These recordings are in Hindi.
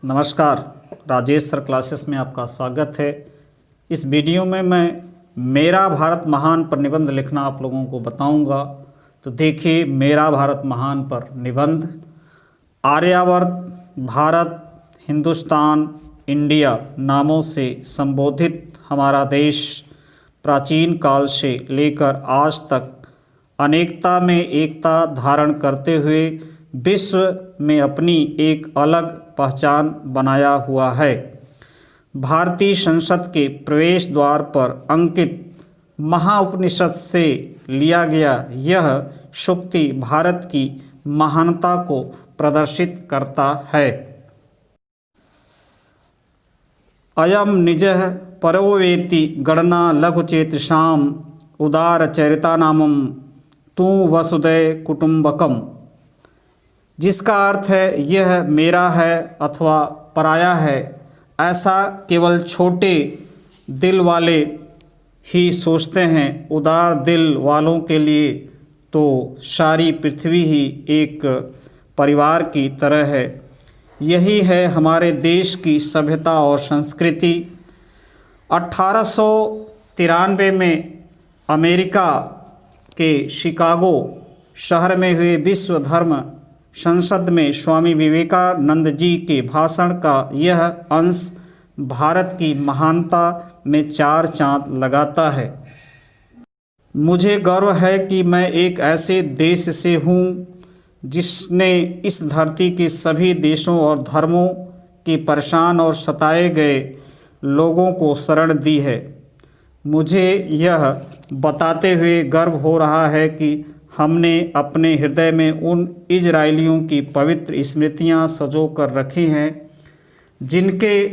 नमस्कार, राजेश सर क्लासेस में आपका स्वागत है। इस वीडियो में मैं मेरा भारत महान पर निबंध लिखना आप लोगों को बताऊंगा। तो देखिए, मेरा भारत महान पर निबंध। आर्यावर्त, भारत, हिंदुस्तान, इंडिया नामों से संबोधित हमारा देश प्राचीन काल से लेकर आज तक अनेकता में एकता धारण करते हुए विश्व में अपनी एक अलग पहचान बनाया हुआ है। भारतीय संसद के प्रवेश द्वार पर अंकित महाउपनिषद से लिया गया यह सूक्ति भारत की महानता को प्रदर्शित करता है। अयम निजः परो वेति गणना लघुचेतसाम उदार चरितानामम तू वसुधैव कुटुंबकम। जिसका अर्थ है यह मेरा है अथवा पराया है, ऐसा केवल छोटे दिल वाले ही सोचते हैं। उदार दिल वालों के लिए तो सारी पृथ्वी ही एक परिवार की तरह है। यही है हमारे देश की सभ्यता और संस्कृति। 1893 में अमेरिका के शिकागो शहर में हुए विश्व धर्म संसद में स्वामी विवेकानंद जी के भाषण का यह अंश भारत की महानता में चार चांद लगाता है। मुझे गर्व है कि मैं एक ऐसे देश से हूँ जिसने इस धरती के सभी देशों और धर्मों के परेशान और सताए गए लोगों को शरण दी है। मुझे यह बताते हुए गर्व हो रहा है कि हमने अपने हृदय में उन इजरायलियों की पवित्र स्मृतियां सजो कर रखी हैं जिनके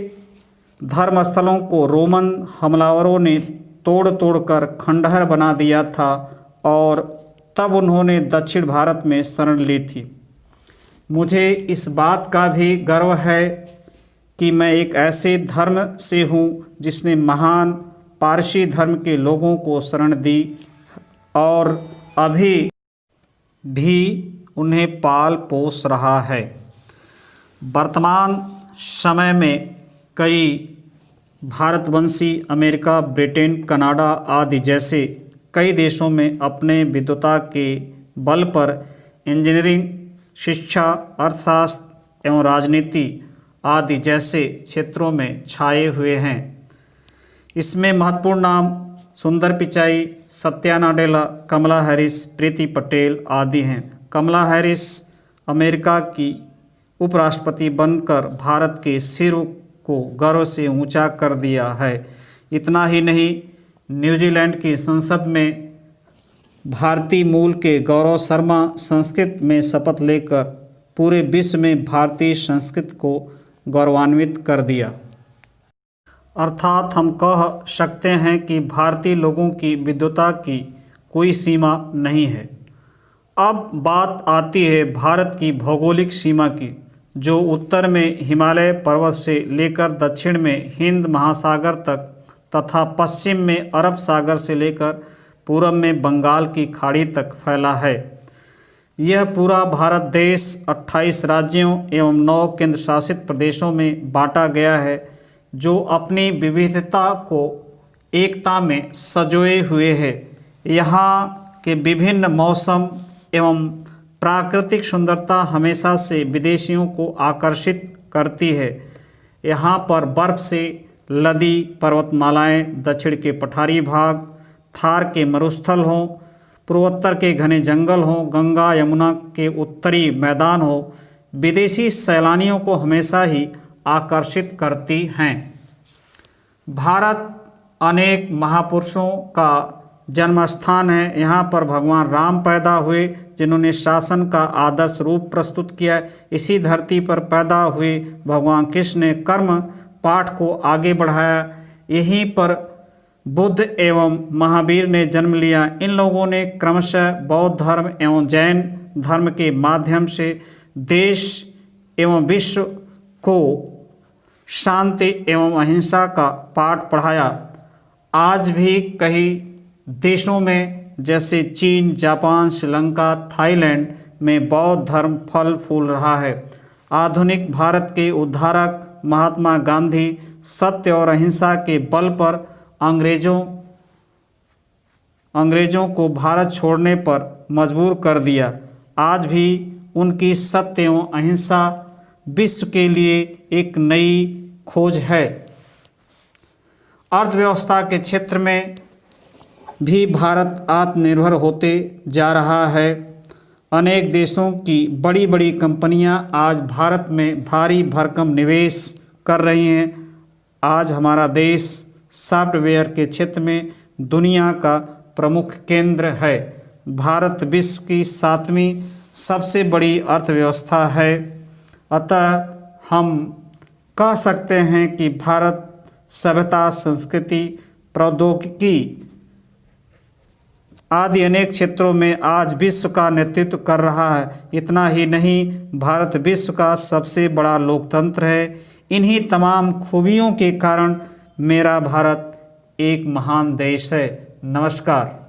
धर्मस्थलों को रोमन हमलावरों ने तोड़ कर खंडहर बना दिया था और तब उन्होंने दक्षिण भारत में शरण ली थी। मुझे इस बात का भी गर्व है कि मैं एक ऐसे धर्म से हूँ जिसने महान पारसी धर्म के लोगों को शरण दी और अभी भी उन्हें पाल पोस रहा है। वर्तमान समय में कई भारतवंशी अमेरिका, ब्रिटेन, कनाडा आदि जैसे कई देशों में अपने विद्वता के बल पर इंजीनियरिंग, शिक्षा, अर्थशास्त्र एवं राजनीति आदि जैसे क्षेत्रों में छाए हुए हैं। इसमें महत्वपूर्ण नाम सुंदर पिचाई, सत्या नाडेला, कमला हैरिस, प्रीति पटेल आदि हैं। कमला हैरिस अमेरिका की उपराष्ट्रपति बनकर भारत के सिर को गर्व से ऊंचा कर दिया है। इतना ही नहीं, न्यूजीलैंड की संसद में भारतीय मूल के गौरव शर्मा संस्कृत में शपथ लेकर पूरे विश्व में भारतीय संस्कृत को गौरवान्वित कर दिया। अर्थात हम कह सकते हैं कि भारतीय लोगों की विद्वता की कोई सीमा नहीं है। अब बात आती है भारत की भौगोलिक सीमा की, जो उत्तर में हिमालय पर्वत से लेकर दक्षिण में हिंद महासागर तक तथा पश्चिम में अरब सागर से लेकर पूरब में बंगाल की खाड़ी तक फैला है। यह पूरा भारत देश 28 राज्यों एवं 9 केंद्र शासित प्रदेशों में बांटा गया है, जो अपनी विविधता को एकता में सजोए हुए है। यहाँ के विभिन्न मौसम एवं प्राकृतिक सुंदरता हमेशा से विदेशियों को आकर्षित करती है। यहाँ पर बर्फ़ से लदी पर्वतमालाएं, दक्षिण के पठारी भाग, थार के मरुस्थल हों, पूर्वोत्तर के घने जंगल हों, गंगा यमुना के उत्तरी मैदान हो, विदेशी सैलानियों को हमेशा ही आकर्षित करती हैं। भारत अनेक महापुरुषों का जन्म स्थान है। यहाँ पर भगवान राम पैदा हुए, जिन्होंने शासन का आदर्श रूप प्रस्तुत किया। इसी धरती पर पैदा हुए भगवान कृष्ण ने कर्म पाठ को आगे बढ़ाया। यहीं पर बुद्ध एवं महावीर ने जन्म लिया। इन लोगों ने क्रमशः बौद्ध धर्म एवं जैन धर्म के माध्यम से देश एवं विश्व को शांति एवं अहिंसा का पाठ पढ़ाया। आज भी कई देशों में जैसे चीन, जापान, श्रीलंका, थाईलैंड में बौद्ध धर्म फल फूल रहा है। आधुनिक भारत के उद्धारक महात्मा गांधी सत्य और अहिंसा के बल पर अंग्रेजों को भारत छोड़ने पर मजबूर कर दिया। आज भी उनकी सत्य एवं अहिंसा विश्व के लिए एक नई खोज है। अर्थव्यवस्था के क्षेत्र में भी भारत आत्मनिर्भर होते जा रहा है। अनेक देशों की बड़ी बड़ी कंपनियां आज भारत में भारी भरकम निवेश कर रही हैं। आज हमारा देश सॉफ्टवेयर के क्षेत्र में दुनिया का प्रमुख केंद्र है। भारत विश्व की 7वीं सबसे बड़ी अर्थव्यवस्था है। अतः हम कह सकते हैं कि भारत सभ्यता, संस्कृति, प्रौद्योगिकी आदि अनेक क्षेत्रों में आज विश्व का नेतृत्व कर रहा है। इतना ही नहीं, भारत विश्व का सबसे बड़ा लोकतंत्र है। इन्हीं तमाम खूबियों के कारण मेरा भारत एक महान देश है। नमस्कार।